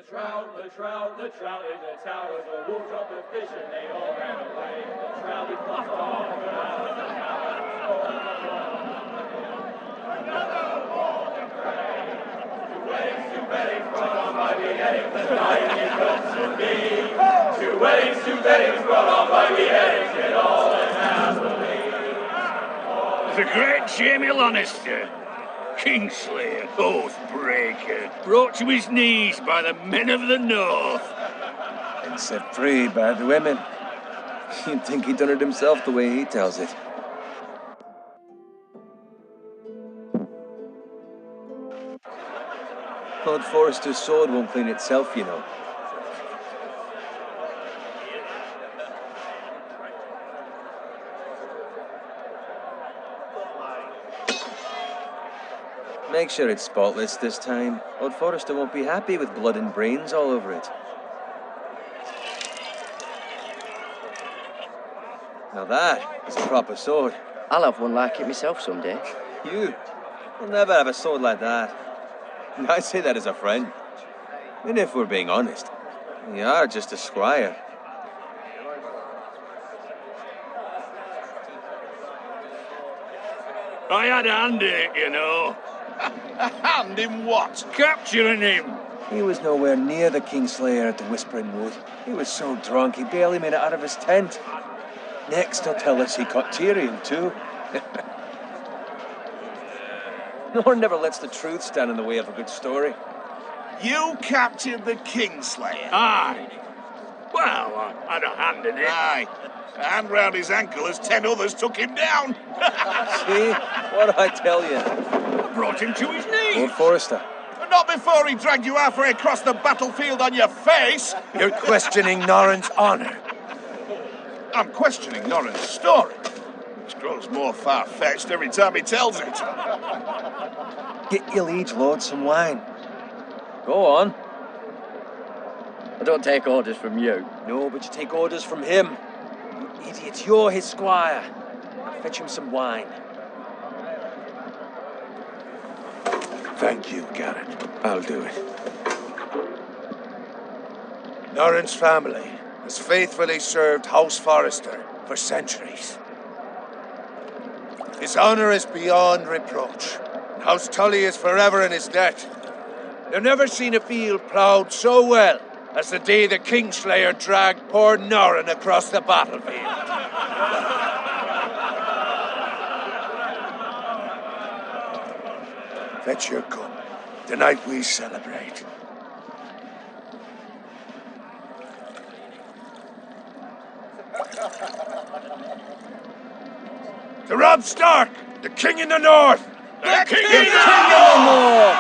The trout in the tower, the wolves dropped the fish and they all ran away. The trout is lost on the ground, the tower another wolf and prey. Two weddings brought on by beheadings, the night it comes to me. Two weddings brought on by beheadings, and all in happily. The great Jamie Lannister, Kingslayer, Oathbreaker, brought to his knees by the men of the North. And set free by the women. You'd think he'd done it himself the way he tells it. Lord Forrester's sword won't clean itself, you know. Make sure it's spotless this time. Lord Forrester won't be happy with blood and brains all over it. Now that is a proper sword. I'll have one like it myself someday. You'll never have a sword like that. I say that as a friend. And if we're being honest, you are just a squire. I had a hand in it, you know. A hand in what? Capturing him. He was nowhere near the Kingslayer at the Whispering Wood. He was so drunk he barely made it out of his tent. Next he'll tell us he caught Tyrion too. Nor never lets the truth stand in the way of a good story. You captured the Kingslayer? Aye. Well, I had a hand in it. Aye. A hand round his ankle as 10 others took him down. See? What'd I tell you? I brought him to his knees. Lord Forrester. Not before he dragged you halfway across the battlefield on your face. You're questioning Norrin's honor. I'm questioning Norrin's story, which grows more far-fetched every time he tells it. Get your liege lord some wine. Go on. I don't take orders from you. No, but you take orders from him. You idiot, you're his squire. Now fetch him some wine. Thank you, Garrett. I'll do it. Norrin's family has faithfully served House Forrester for centuries. His honor is beyond reproach. House Tully is forever in his debt. They've never seen a field ploughed so well as the day the Kingslayer dragged poor Norrin across the battlefield. Fetch your cup. Tonight we celebrate. To Robb Stark, the King in the North! The King in the North!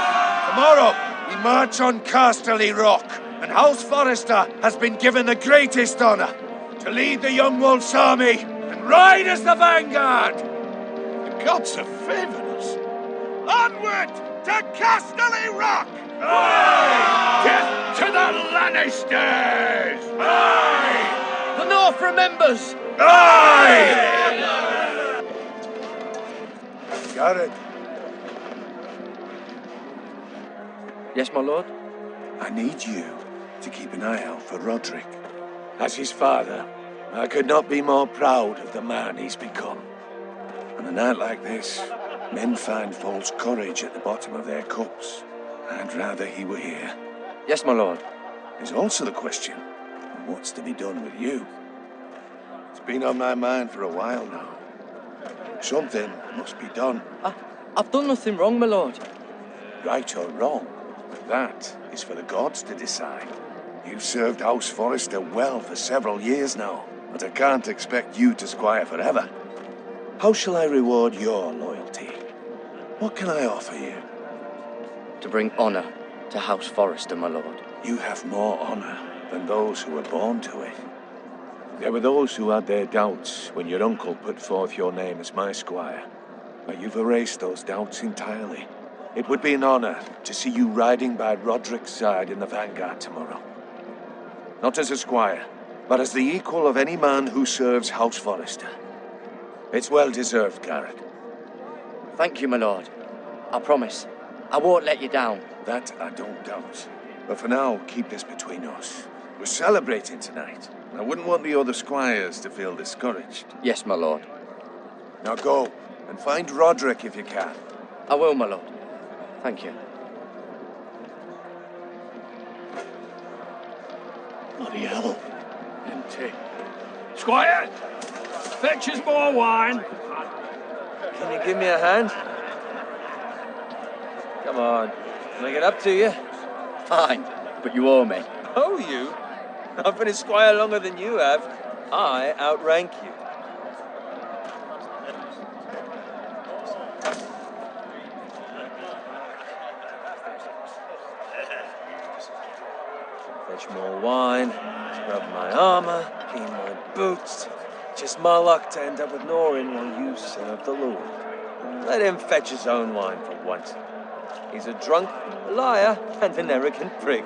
Tomorrow, we march on Casterly Rock, and House Forrester has been given the greatest honor to lead the Young Wolf's army and ride as the vanguard! The gods have favored us. Onward to Casterly Rock! Aye! Death to the Lannisters! Aye! The North remembers! Aye! Garrett, Yes, my lord? I need you to keep an eye out for Roderick. As his father, I could not be more proud of the man he's become. On a night like this, men find false courage at the bottom of their cups. I'd rather he were here. Yes, my lord. There's also the question of what's to be done with you. It's been on my mind for a while now. Something must be done. I've done nothing wrong, my lord. Right or wrong, that is for the gods to decide. You've served House Forrester well for several years now, but I can't expect you to squire forever. How shall I reward your loyalty? What can I offer you? To bring honor to House Forrester, my lord. You have more honor than those who were born to it. There were those who had their doubts when your uncle put forth your name as my squire. But you've erased those doubts entirely. It would be an honor to see you riding by Roderick's side in the vanguard tomorrow. Not as a squire, but as the equal of any man who serves House Forrester. It's well deserved, Garrett. Thank you, my lord. I promise. I won't let you down. That I don't doubt. But for now, keep this between us. We're celebrating tonight. I wouldn't want the other squires to feel discouraged. Yes, my lord. Now go, and find Roderick if you can. I will, my lord. Thank you. Bloody hell. Empty. Squire! Fetch us more wine. Can you give me a hand? Come on. Can I get up to you? Fine, but you owe me. Oh, you? I've been a squire longer than you have. I outrank you. Fetch more wine, scrub my armor, clean my boots. Just my luck to end up with Norin while you serve the Lord. Let him fetch his own wine for once. He's a drunk, a liar, and an arrogant prick.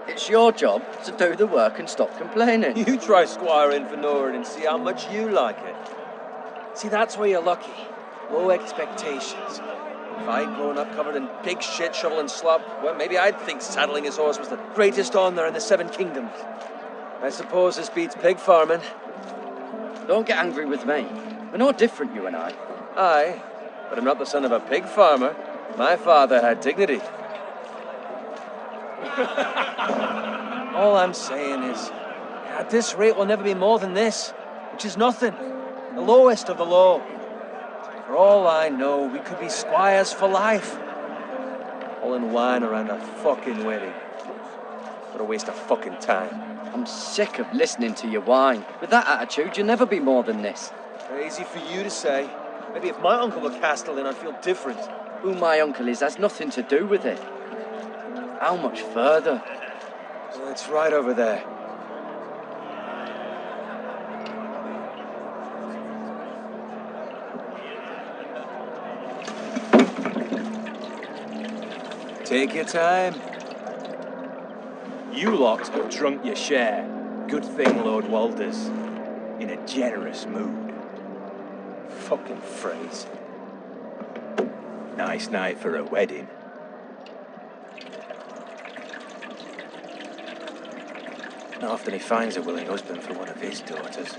It's your job to do the work and stop complaining. You try squiring for Norin and see how much you like it. See, that's where you're lucky. Low expectations. If I'd grown up covered in pig shit, shovel and slop, well, maybe I'd think saddling his horse was the greatest honor in the Seven Kingdoms. I suppose this beats pig farming. Don't get angry with me. We're no different, you and I. Aye, but I'm not the son of a pig farmer. My father had dignity. All I'm saying is, at this rate, we'll never be more than this, which is nothing. The lowest of the low. For all I know, we could be squires for life. All in wine around a fucking wedding. What a waste of fucking time. I'm sick of listening to your whine. With that attitude, you'll never be more than this. Easy for you to say. Maybe if my uncle were Castellan, I'd feel different. Who my uncle is has nothing to do with it. How much further? Well, it's right over there. Take your time. You lot have drunk your share. Good thing Lord Walder's in a generous mood. Fucking phrase. Nice night for a wedding. Not often he finds a willing husband for one of his daughters.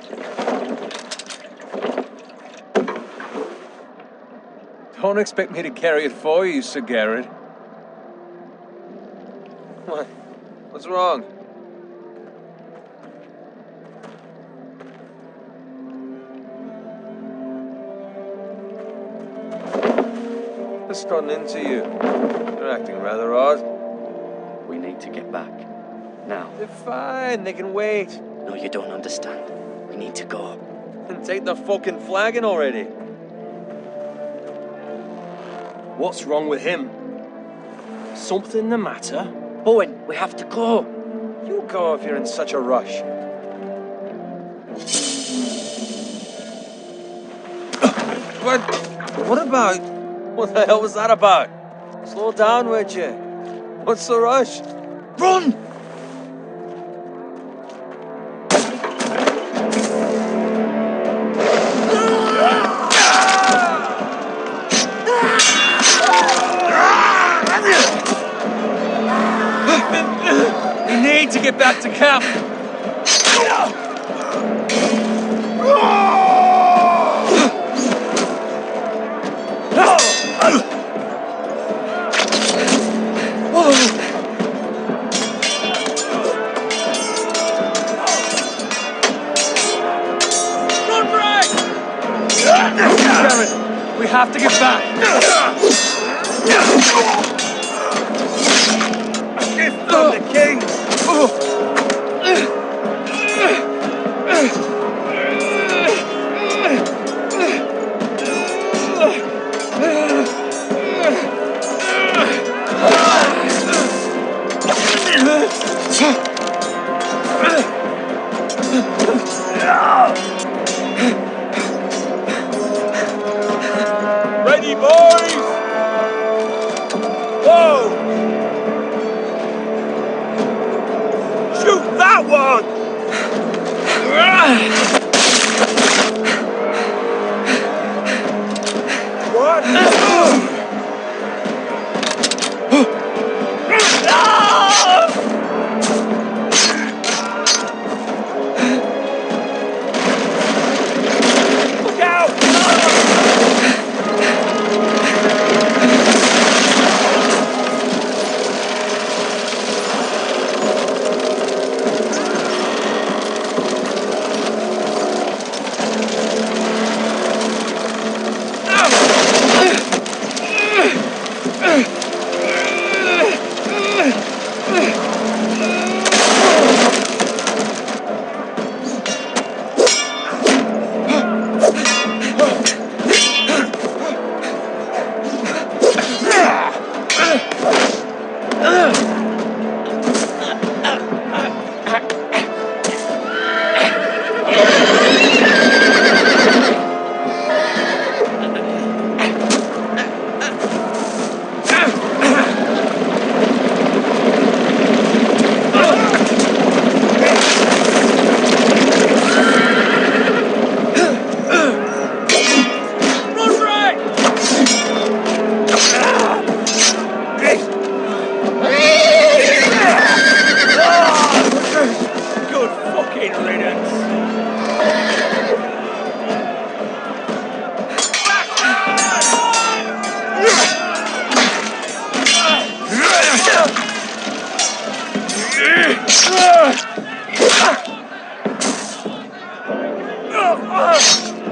Don't expect me to carry it for you, Sir Garrett. What? What's wrong? What's gotten into you? You're acting rather odd. We need to get back. Now. They're fine, they can wait. No, you don't understand. We need to go. And take the fucking flagon already. What's wrong with him? Something the matter? Owen, we have to go. You go if you're in such a rush. What? What about? What the hell was that about? Slow down, would you? What's the rush? Run! We need to get back to camp. Run, Bragg! Garrett, we have to get back. Gift from the king. Ready, boys? Whoa!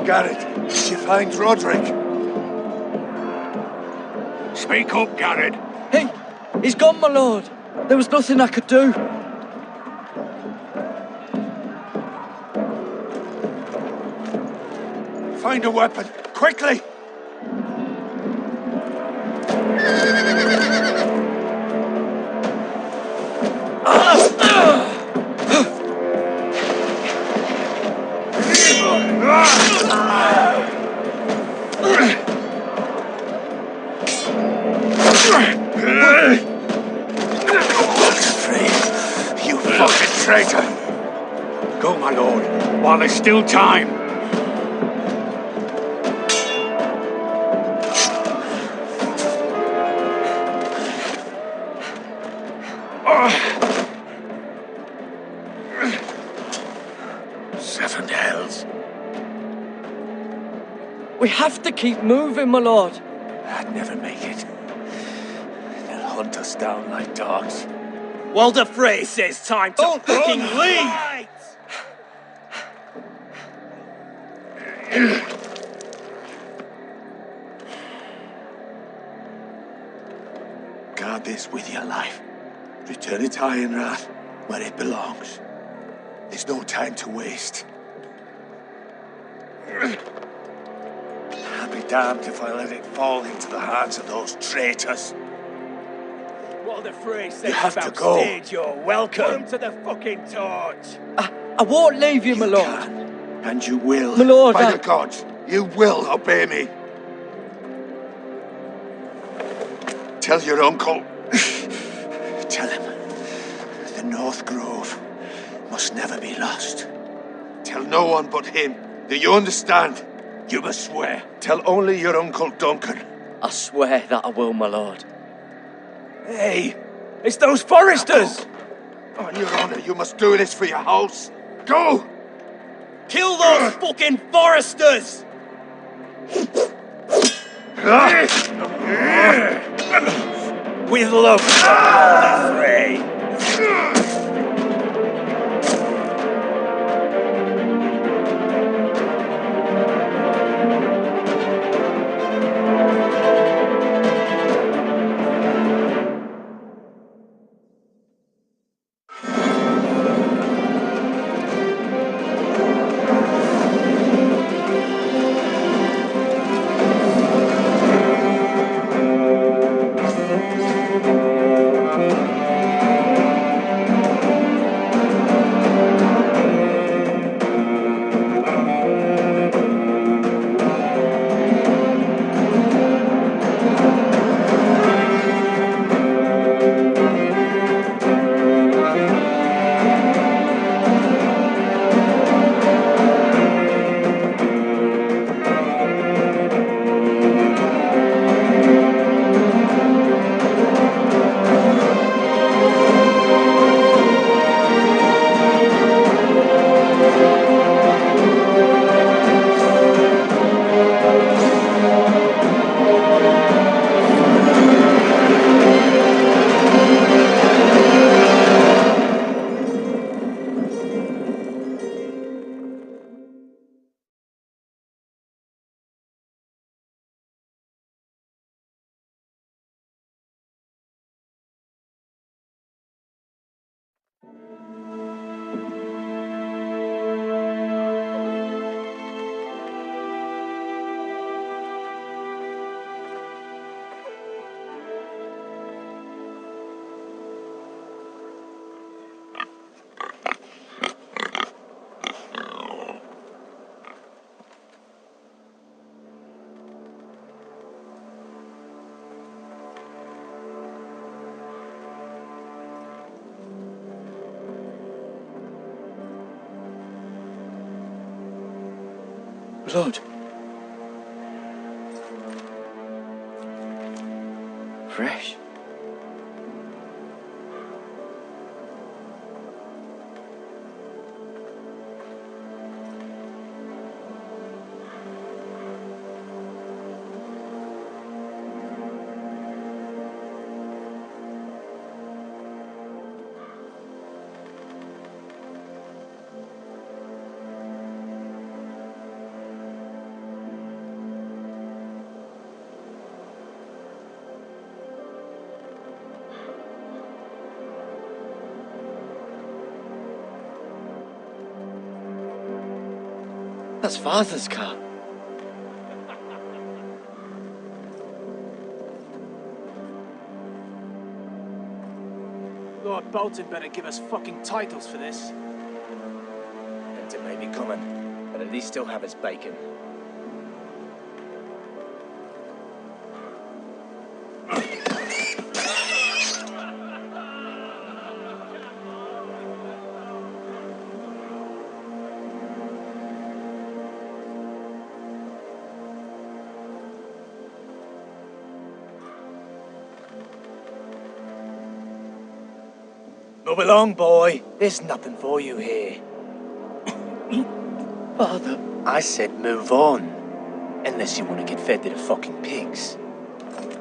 Garrett, did you find Roderick? Speak up, Garrett. He's gone, my lord. There was nothing I could do. Find a weapon, quickly! You fucking traitor! Go, my lord, while there's still time. Seven hells. We have to keep moving, my lord. I'd never make it. They'll hunt us down like dogs. Walder Frey says time to fucking leave! Guard this with your life. Return it to Ironrath, where it belongs. There's no time to waste. I'll be damned if I let it fall into the hands of those traitors. Walder Frey says You have to about go. stage, you're welcome. Put him to the fucking torch. I won't leave you, my lord. Can, and you will. My lord, By the gods, you will obey me. Tell your uncle. Tell him the North Grove must never be lost. Tell no one but him. Do you understand? You must swear. Tell only your Uncle Duncan. I swear that I will, my lord. Hey, it's those Foresters! On your honor, you must do this for your house. Go! Kill those fucking Foresters! With love, Walder Frey. Blood. Fresh. That's Father's car. Lord Bolton better give us fucking titles for this. Enter may be coming, but at least he'll have his bacon. Move along, boy. There's nothing for you here. Father. I said move on. Unless you want to get fed to the fucking pigs.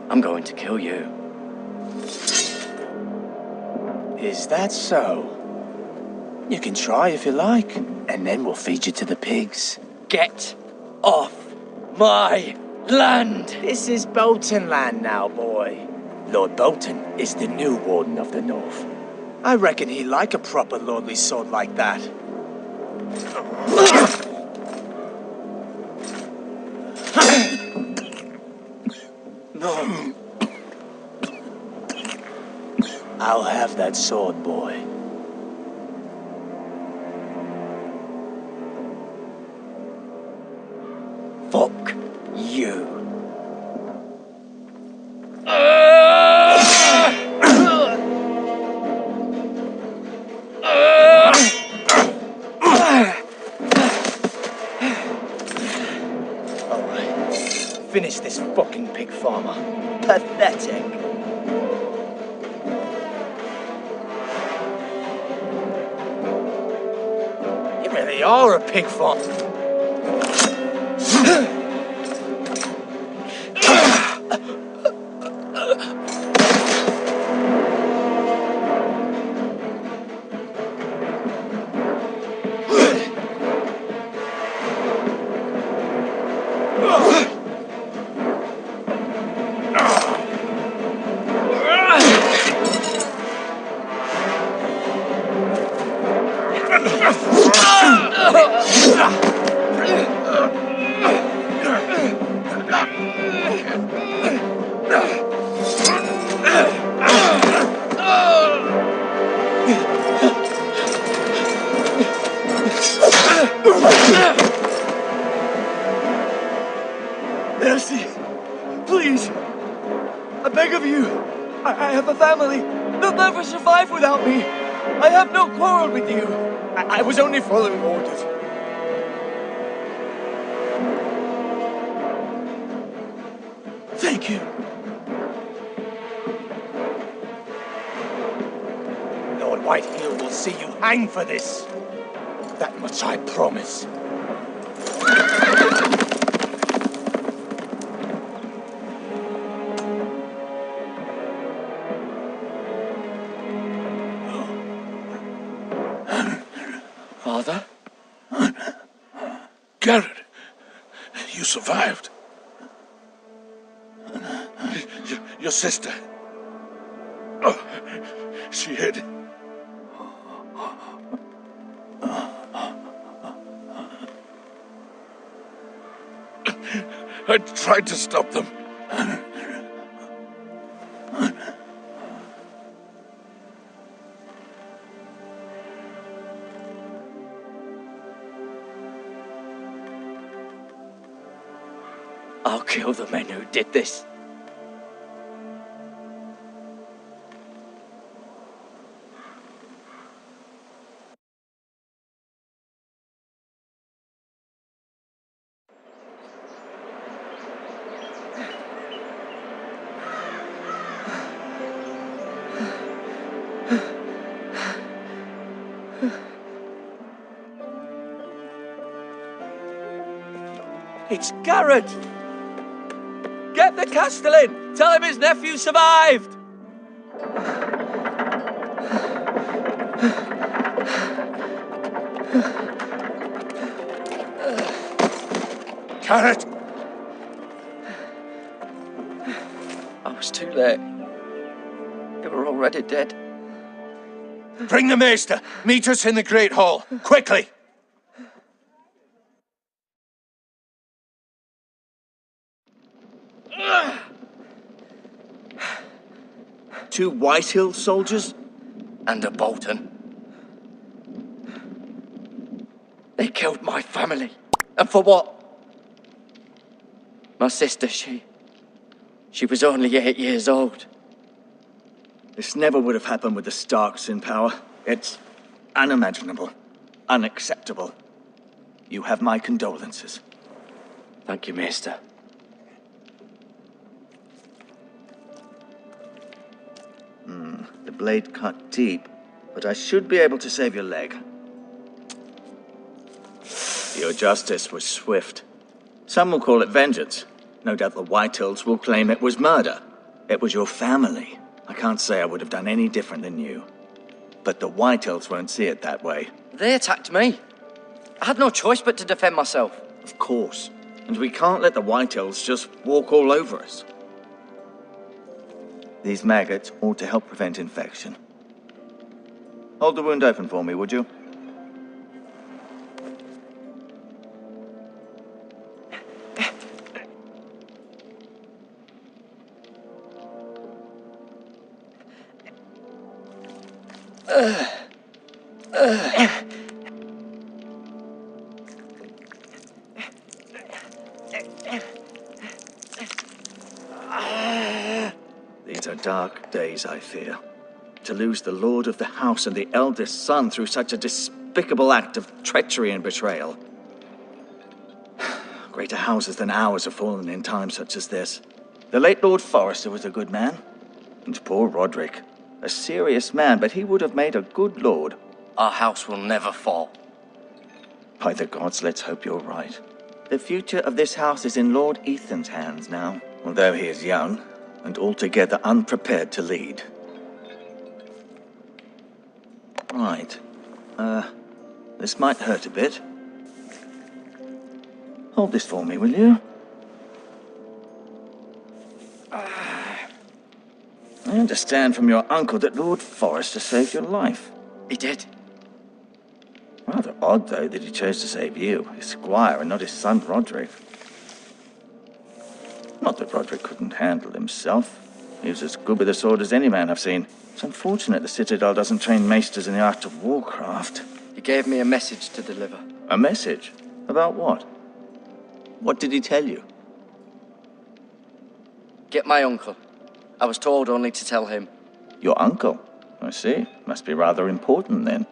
I'm going to kill you. Is that so? You can try if you like, and then we'll feed you to the pigs. Get off my land! This is Bolton land now, boy. Lord Bolton is the new Warden of the North. I reckon he'd like a proper lordly sword like that. No. I'll have that sword, boy. Fuck you. Finish this fucking pig farmer. Pathetic. You really are a pig farmer. Mercy, please, I beg of you. I have a family. They'll never survive without me. I have no quarrel with you. I was only following orders. Thank you. Lord Whitehill will see you hang for this. That much I promise. Father? Garrett, you survived. Your sister. Oh, she hid. I tried to stop them. I'll kill the men who did this. It's Garrett! Get the Castellan! Tell him his nephew survived! Garrett! I was too late. They were already dead. Bring the maester! Meet us in the Great Hall, quickly! 2 Whitehill soldiers? And a Bolton. They killed my family. And for what? My sister, she was only 8 years old. This never would have happened with the Starks in power. It's unimaginable. Unacceptable. You have my condolences. Thank you, Maester. The blade cut deep, but I should be able to save your leg. Your justice was swift. Some will call it vengeance. No doubt the Whitehills will claim it was murder. It was your family. I can't say I would have done any different than you. But the Whitehills won't see it that way. They attacked me. I had no choice but to defend myself. Of course. And we can't let the Whitehills just walk all over us. These maggots ought to help prevent infection. Hold the wound open for me, would you? These are dark days, I fear. To lose the lord of the house and the eldest son through such a despicable act of treachery and betrayal. Greater houses than ours have fallen in times such as this. The late Lord Forrester was a good man. And poor Roderick. A serious man, but he would have made a good lord. Our house will never fall. By the gods, let's hope you're right. The future of this house is in Lord Ethan's hands now, although he is young and altogether unprepared to lead. Right. This might hurt a bit. Hold this for me, will you? I understand from your uncle that Lord Forrester saved your life. He did. Rather odd, though, that he chose to save you, his squire, and not his son Roderick. Not that Roderick couldn't handle himself. He was as good with a sword as any man I've seen. It's unfortunate the Citadel doesn't train maesters in the art of warcraft. He gave me a message to deliver. A message? About what? What did he tell you? Get my uncle. I was told only to tell him. Your uncle? I see. Must be rather important, then.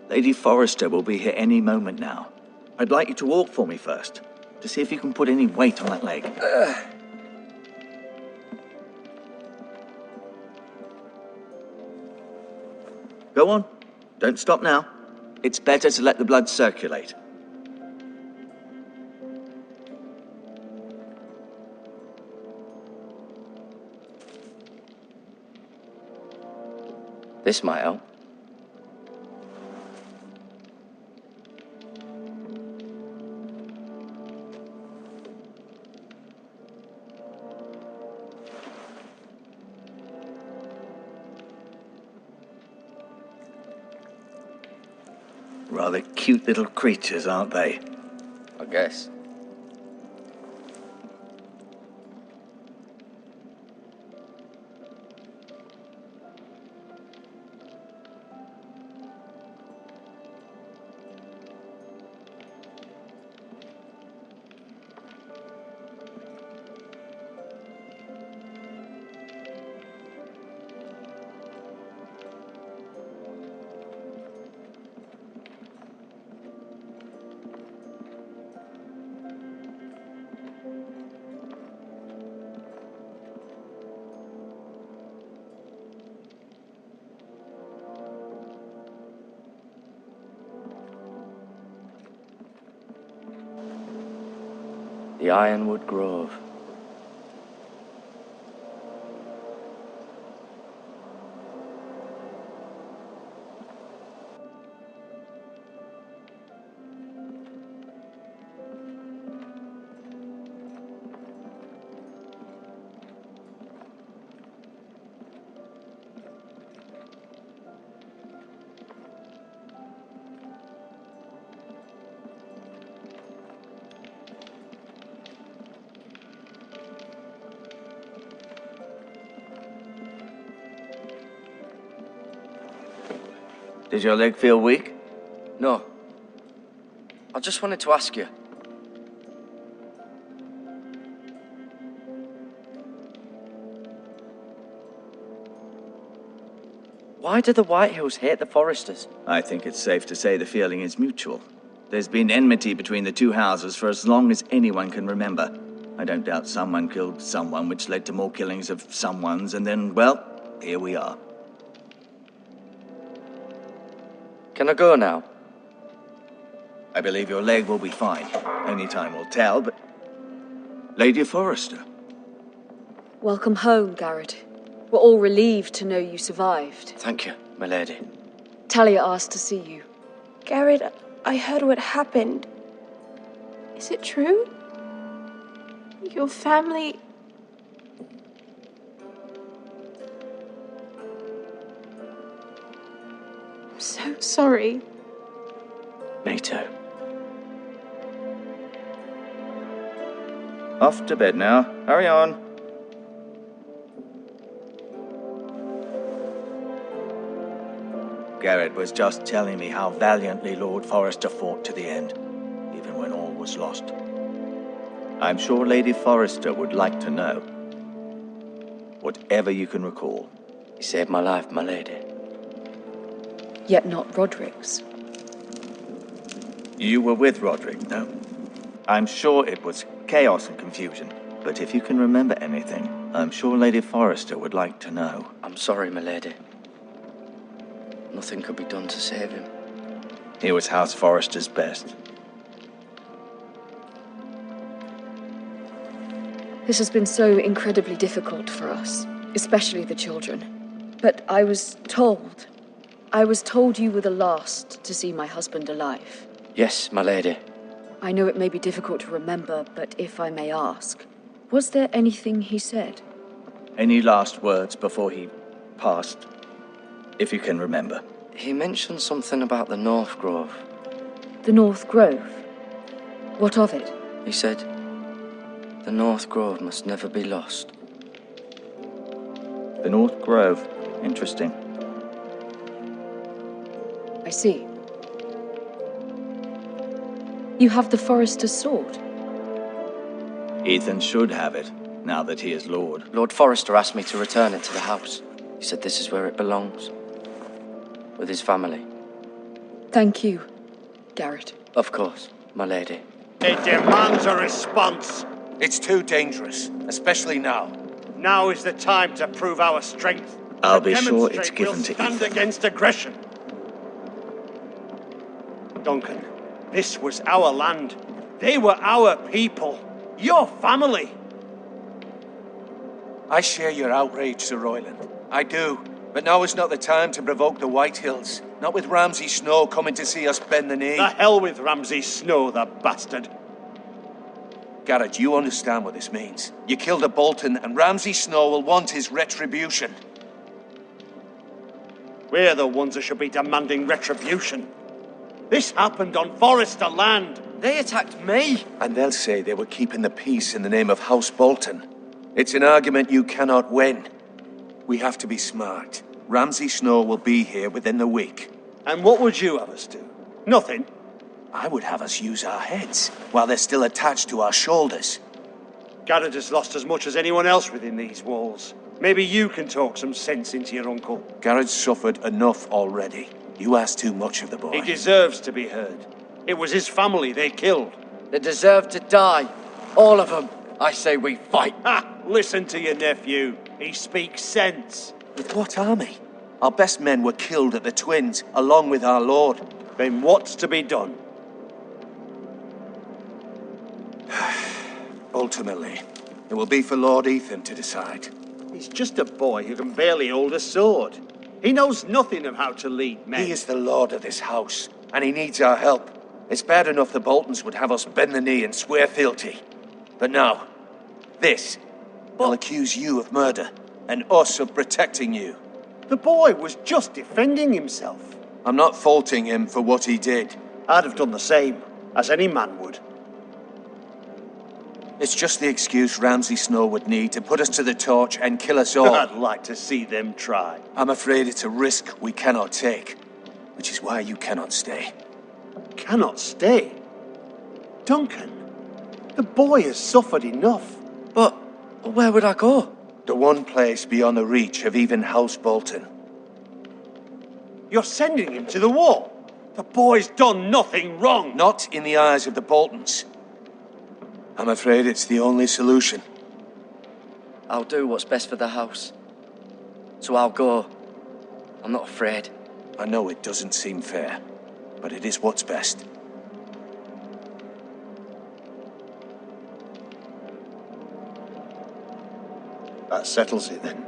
Lady Forrester will be here any moment now. I'd like you to walk for me first, to see if you can put any weight on that leg. Go on. Don't stop now. It's better to let the blood circulate. This might help. Rather cute little creatures, aren't they? I guess. The Ironwood Grove. Did your leg feel weak? No. I just wanted to ask you. Why do the Whitehills hate the Forresters? I think it's safe to say the feeling is mutual. There's been enmity between the two houses for as long as anyone can remember. I don't doubt someone killed someone, which led to more killings of someones, and then, well, here we are. Can I go now? I believe your leg will be fine. Only time will tell, but... Lady Forrester. Welcome home, Garrett. We're all relieved to know you survived. Thank you, my lady. Talia asked to see you. Garrett, I heard what happened. Is it true? Your family... I'm so sorry. Me too. Off to bed now. Hurry on. Garrett was just telling me how valiantly Lord Forrester fought to the end, even when all was lost. I'm sure Lady Forrester would like to know. Whatever you can recall. You saved my life, my lady. Yet not Roderick's. You were with Roderick, no? I'm sure it was chaos and confusion, but if you can remember anything, I'm sure Lady Forrester would like to know. I'm sorry, my lady. Nothing could be done to save him. He was House Forrester's best. This has been so incredibly difficult for us, especially the children. But I was told you were the last to see my husband alive. Yes, my lady. I know it may be difficult to remember, but if I may ask, was there anything he said? Any last words before he passed? If you can remember. He mentioned something about the North Grove. The North Grove? What of it? He said, the North Grove must never be lost. The North Grove. Interesting. I see. You have the Forrester's sword. Ethan should have it, now that he is Lord. Lord Forrester asked me to return it to the house. He said this is where it belongs. With his family. Thank you, Garrett. Of course, my lady. It demands a response. It's too dangerous, especially now. Now is the time to prove our strength. I'll To be sure demonstrate it's given we'll to stand Ethan. against aggression. Duncan, this was our land. They were our people. Your family. I share your outrage, Sir Royland. I do. But now is not the time to provoke the Whitehills. Not with Ramsay Snow coming to see us bend the knee. The hell with Ramsay Snow, the bastard. Garrett, you understand what this means. You killed a Bolton, and Ramsay Snow will want his retribution. We're the ones that should be demanding retribution. This happened on Forrester land. They attacked me! And they'll say they were keeping the peace in the name of House Bolton. It's an argument you cannot win. We have to be smart. Ramsay Snow will be here within the week. And what would you have us do? Nothing. I would have us use our heads, while they're still attached to our shoulders. Garrett has lost as much as anyone else within these walls. Maybe you can talk some sense into your uncle. Garrett's suffered enough already. You ask too much of the boy. He deserves to be heard. It was his family they killed. They deserve to die. All of them. I say we fight. Ha! Listen to your nephew. He speaks sense. With what army? Our best men were killed at the Twins, along with our lord. Then what's to be done? Ultimately, it will be for Lord Ethan to decide. He's just a boy who can barely hold a sword. He knows nothing of how to lead men. He is the lord of this house, and he needs our help. It's bad enough the Boltons would have us bend the knee and swear fealty. But now, this will accuse you of murder, and us of protecting you. The boy was just defending himself. I'm not faulting him for what he did. I'd have done the same, as any man would. It's just the excuse Ramsay Snow would need to put us to the torch and kill us all. I'd like to see them try. I'm afraid it's a risk we cannot take. which is why you cannot stay. Cannot stay? Duncan, the boy has suffered enough. But where would I go? The one place beyond the reach of even House Bolton. You're sending him to the wall. The boy's done nothing wrong. Not in the eyes of the Boltons. I'm afraid it's the only solution. I'll do what's best for the house. So I'll go. I'm not afraid. I know it doesn't seem fair, but it is what's best. That settles it then.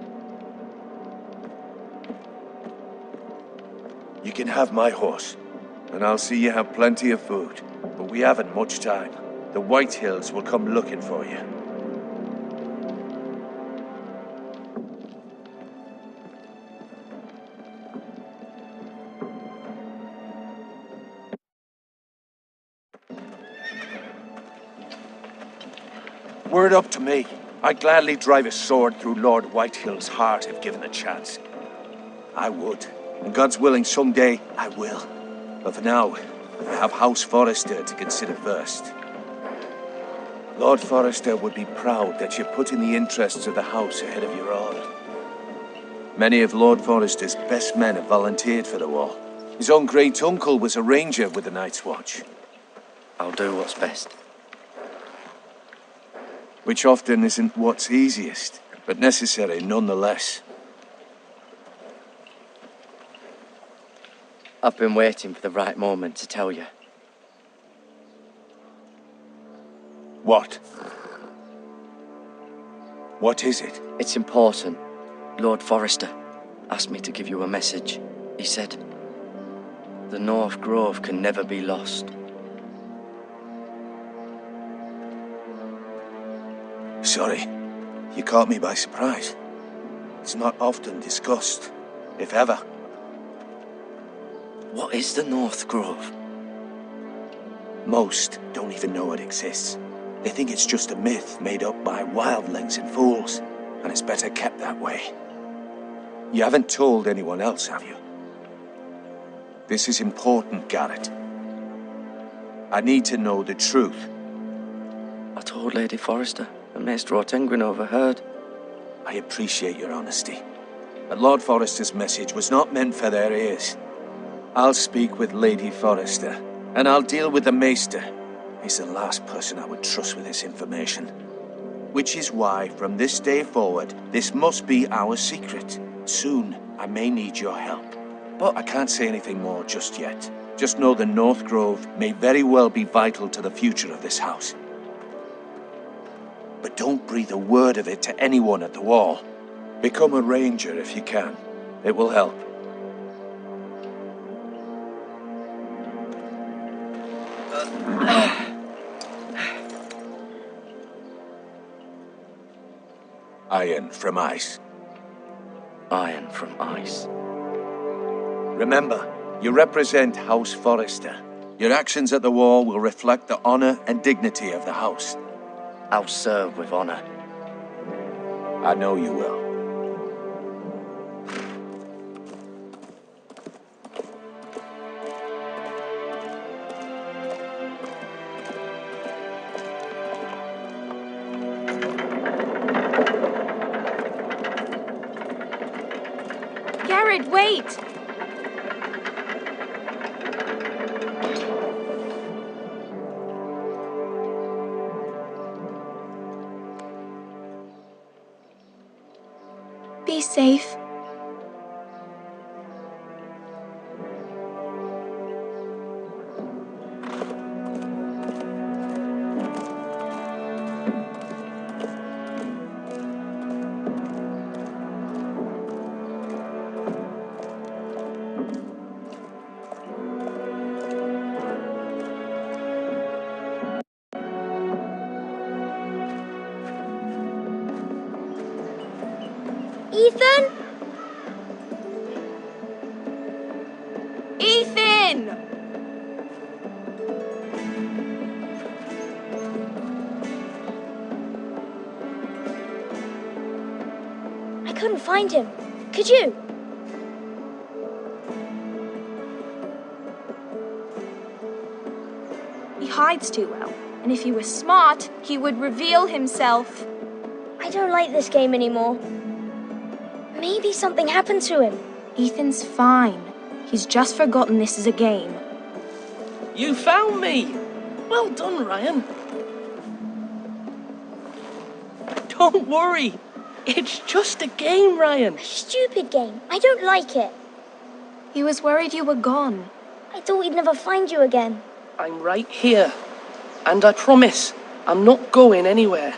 You can have my horse, and I'll see you have plenty of food. But we haven't much time. The White Hills will come looking for you. Were it up to me, I'd gladly drive a sword through Lord Whitehill's heart if given the chance. I would. And God's willing, someday I will. But for now, I have House Forrester to consider first. Lord Forrester would be proud that you're putting the interests of the house ahead of your own. Many of Lord Forrester's best men have volunteered for the war. His own great-uncle was a ranger with the Night's Watch. I'll do what's best. Which often isn't what's easiest, but necessary nonetheless. I've been waiting for the right moment to tell you. What? What is it? It's important. Lord Forrester asked me to give you a message. He said, the North Grove can never be lost. Sorry, you caught me by surprise. It's not often discussed, if ever. What is the North Grove? Most don't even know it exists. They think it's just a myth made up by wildlings and fools, and it's better kept that way. You haven't told anyone else, have you? This is important, Garrett. I need to know the truth. I told Lady Forrester, and Maester Ortenguin overheard. I appreciate your honesty, but Lord Forrester's message was not meant for their ears. I'll speak with Lady Forrester, and I'll deal with the Maester. He's the last person I would trust with this information. Which is why, from this day forward, this must be our secret. Soon, I may need your help. But I can't say anything more just yet. Just know the North Grove may very well be vital to the future of this house. But don't breathe a word of it to anyone at the wall. Become a ranger if you can. It will help. Iron from ice. Iron from ice. Remember, you represent House Forrester. Your actions at the war will reflect the honor and dignity of the house. I'll serve with honor. I know you will. Garrett, wait! Be safe. Ethan? Ethan! I couldn't find him. Could you? hides too well. And if he were smart, he would reveal himself. I don't like this game anymore. Maybe something happened to him. Ethan's fine. He's just forgotten this is a game. You found me! Well done, Ryan. Don't worry. It's just a game, Ryan. A stupid game. I don't like it. He was worried you were gone. I thought we'd never find you again. I'm right here. And I promise, I'm not going anywhere.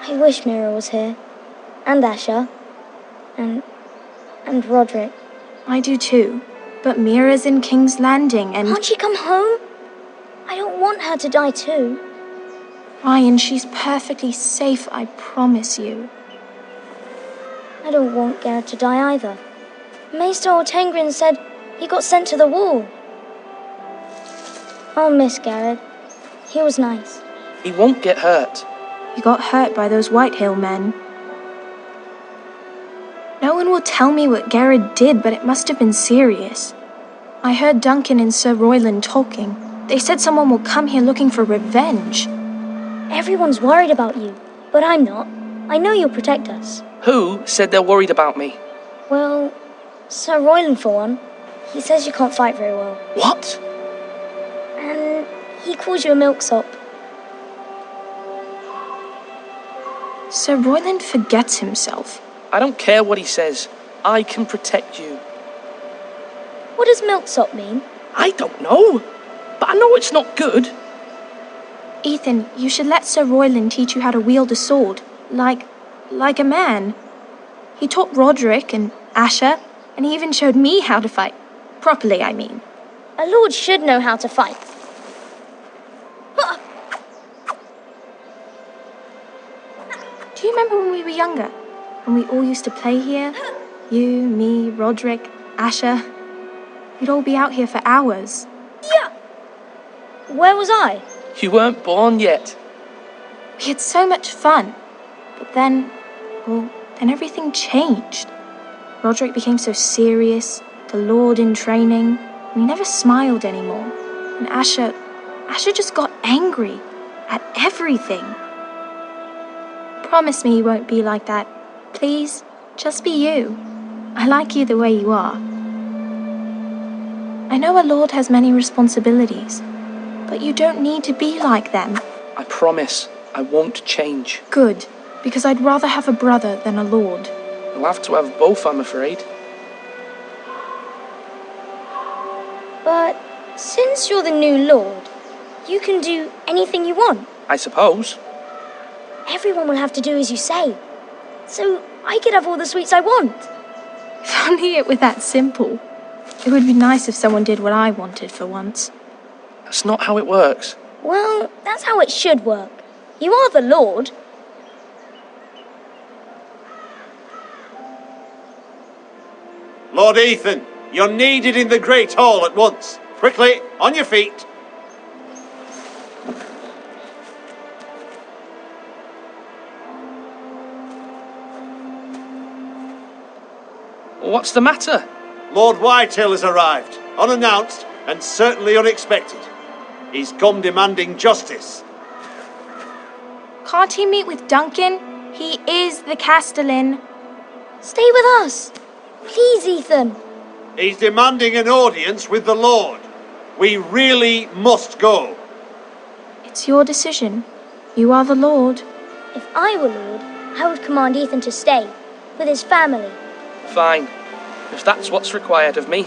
I wish Mira was here. And Asher. And Roderick. I do too. But Mira's in King's Landing and... Can't she come home? I don't want her to die too. Ryan, she's perfectly safe, I promise you. I don't want Garrett to die either. Maester Ortengrin said he got sent to the wall. I'll miss Garrett. He was nice. He won't get hurt. He got hurt by those Whitehill men. No one will tell me what Garrett did, but it must have been serious. I heard Duncan and Sir Royland talking. They said someone will come here looking for revenge. Everyone's worried about you, but I'm not. I know you'll protect us. Who said they're worried about me? Well, Sir Royland for one. He says you can't fight very well. What? And he calls you a milksop. Sir Royland forgets himself. I don't care what he says. I can protect you. What does milksop mean? I don't know. But I know it's not good. Ethan, you should let Sir Royland teach you how to wield a sword. Like a man. He taught Roderick and Asher, and he even showed me how to fight. Properly, I mean. A lord should know how to fight. Do you remember when we were younger? When we all used to play here? You, me, Roderick, Asher. We'd all be out here for hours. Yeah! Where was I? You weren't born yet. We had so much fun. But then everything changed. Roderick became so serious, the Lord in training, and he never smiled anymore. And Asher just got angry at everything. Promise me you won't be like that. Please, just be you. I like you the way you are. I know a lord has many responsibilities, but you don't need to be like them. I promise I won't change. Good, because I'd rather have a brother than a lord. You'll have to have both, I'm afraid. But since you're the new lord, you can do anything you want. I suppose. Everyone will have to do as you say. So I could have all the sweets I want. If only it were that simple. It would be nice if someone did what I wanted for once. That's not how it works. Well, that's how it should work. You are the lord. Lord Ethan, you're needed in the Great Hall at once. Quickly, on your feet. What's the matter? Lord Whitehill has arrived, unannounced and certainly unexpected. He's come demanding justice. Can't he meet with Duncan? He is the Castellan. Stay with us. Please, Ethan. He's demanding an audience with the Lord. We really must go. It's your decision. You are the Lord. If I were Lord, I would command Ethan to stay, with his family. Fine. If that's what's required of me.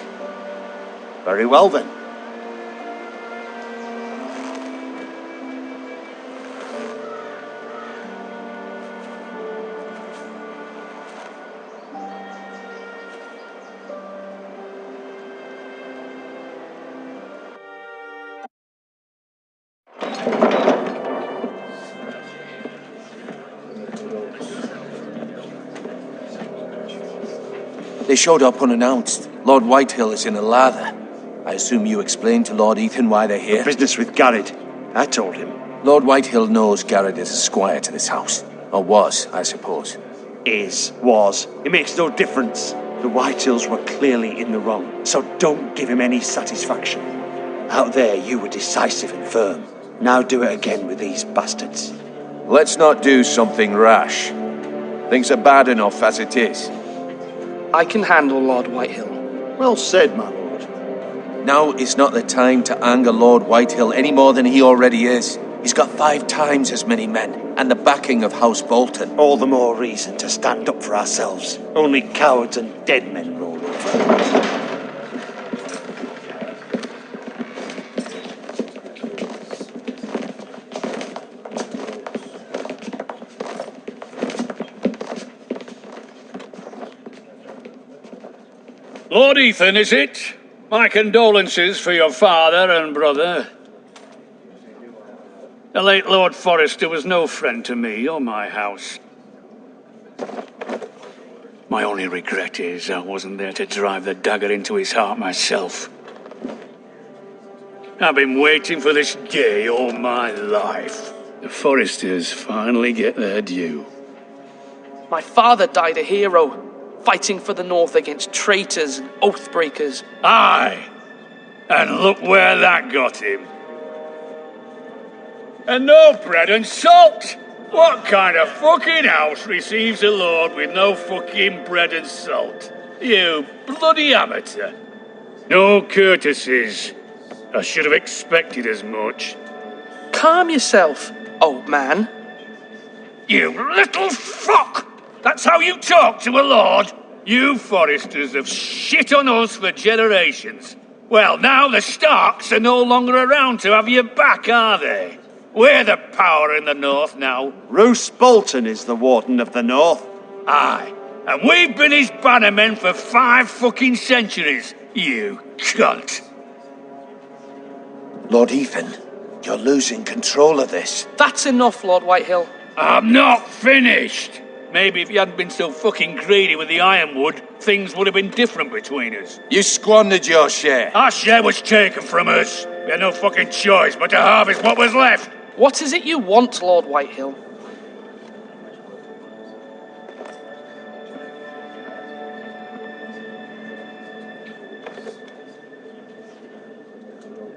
Very well then. They showed up unannounced. Lord Whitehill is in a lather. I assume you explained to Lord Ethan why they're here? Business with Garrett. I told him. Lord Whitehill knows Garrett is a squire to this house. Or was, I suppose. Was. It makes no difference. The Whitehills were clearly in the wrong, so don't give him any satisfaction. Out there, you were decisive and firm. Now do it again with these bastards. Let's not do something rash. Things are bad enough as it is. I can handle Lord Whitehill. Well said, my lord. Now is not the time to anger Lord Whitehill any more than he already is. He's got 5 times as many men, and the backing of House Bolton. All the more reason to stand up for ourselves. Only cowards and dead men roll over. Lord Ethan, is it? My condolences for your father and brother. The late Lord Forrester was no friend to me or my house. My only regret is I wasn't there to drive the dagger into his heart myself. I've been waiting for this day all my life. The Forresters finally get their due. My father died a hero, fighting for the North against traitors and oath-breakers. Aye, and look where that got him. And no bread and salt! What kind of fucking house receives a lord with no fucking bread and salt? You bloody amateur. No courtesies. I should have expected as much. Calm yourself, old man. You little fuck! That's how you talk to a lord? You Forresters have shit on us for generations. Well, now the Starks are no longer around to have your back, are they? We're the power in the North now. Roose Bolton is the Warden of the North. Aye, and we've been his bannermen for 5 fucking centuries, you cunt. Lord Ethan, you're losing control of this. That's enough, Lord Whitehill. I'm not finished. Maybe if you hadn't been so fucking greedy with the ironwood, things would have been different between us. You squandered your share. Our share was taken from us. We had no fucking choice but to harvest what was left. What is it you want, Lord Whitehill?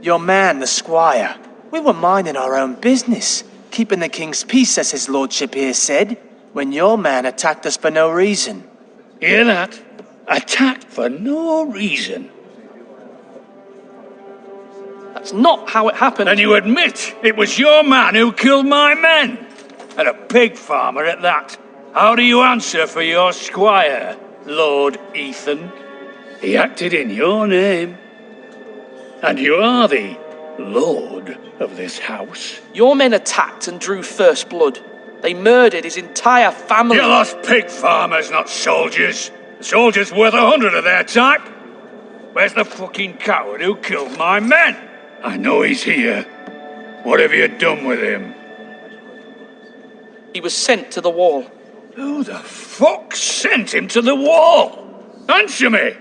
Your man, the squire. We were minding our own business, keeping the king's peace, as his lordship here said, when your man attacked us for no reason. Hear that? Attacked for no reason. That's not how it happened. And you admit it was your man who killed my men? And a pig farmer at that. How do you answer for your squire, Lord Ethan? He acted in your name. And you are the lord of this house. Your men attacked and drew first blood. They murdered his entire family. You lost pig farmers, not soldiers. The soldiers worth 100 of their type. Where's the fucking coward who killed my men? I know he's here. What have you done with him? He was sent to the wall. Who the fuck sent him to the wall? Answer me!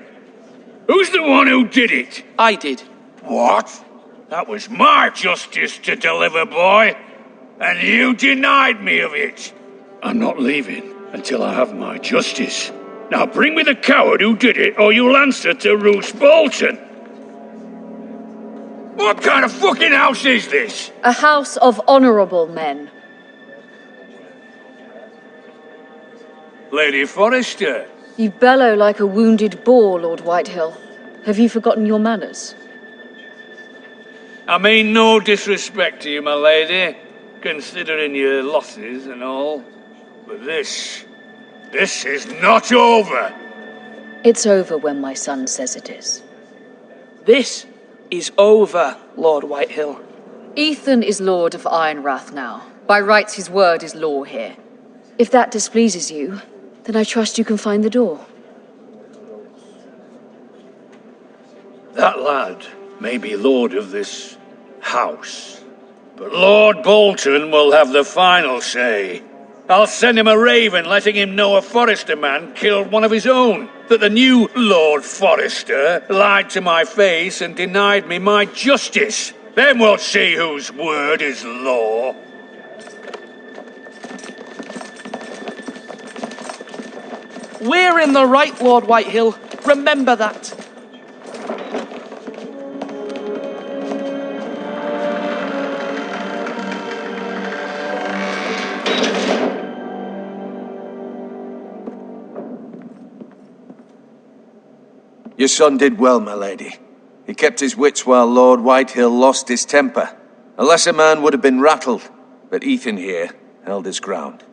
Who's the one who did it? I did. What? That was my justice to deliver, boy. And you denied me of it. I'm not leaving until I have my justice. Now bring me the coward who did it, or you'll answer to Roose Bolton. What kind of fucking house is this? A house of honourable men. Lady Forrester. You bellow like a wounded boar, Lord Whitehill. Have you forgotten your manners? I mean no disrespect to you, my lady, considering your losses and all. But this is not over. It's over when my son says it is. This is over, Lord Whitehill. Ethan is Lord of Ironrath now. By rights, his word is law here. If that displeases you, then I trust you can find the door. That lad may be lord of this house, but Lord Bolton will have the final say. I'll send him a raven letting him know a Forrester man killed one of his own, that the new Lord Forrester lied to my face and denied me my justice. Then we'll see whose word is law. We're in the right, Lord Whitehill. Remember that. Your son did well, my lady. He kept his wits while Lord Whitehill lost his temper. A lesser man would have been rattled, but Ethan here held his ground.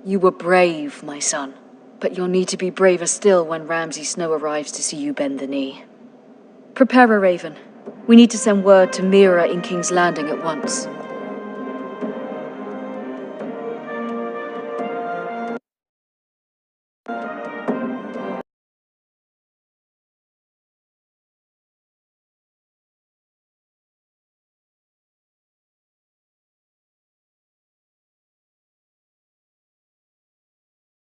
You were brave, my son. But you'll need to be braver still when Ramsay Snow arrives to see you bend the knee. Prepare a raven. We need to send word to Mira in King's Landing at once.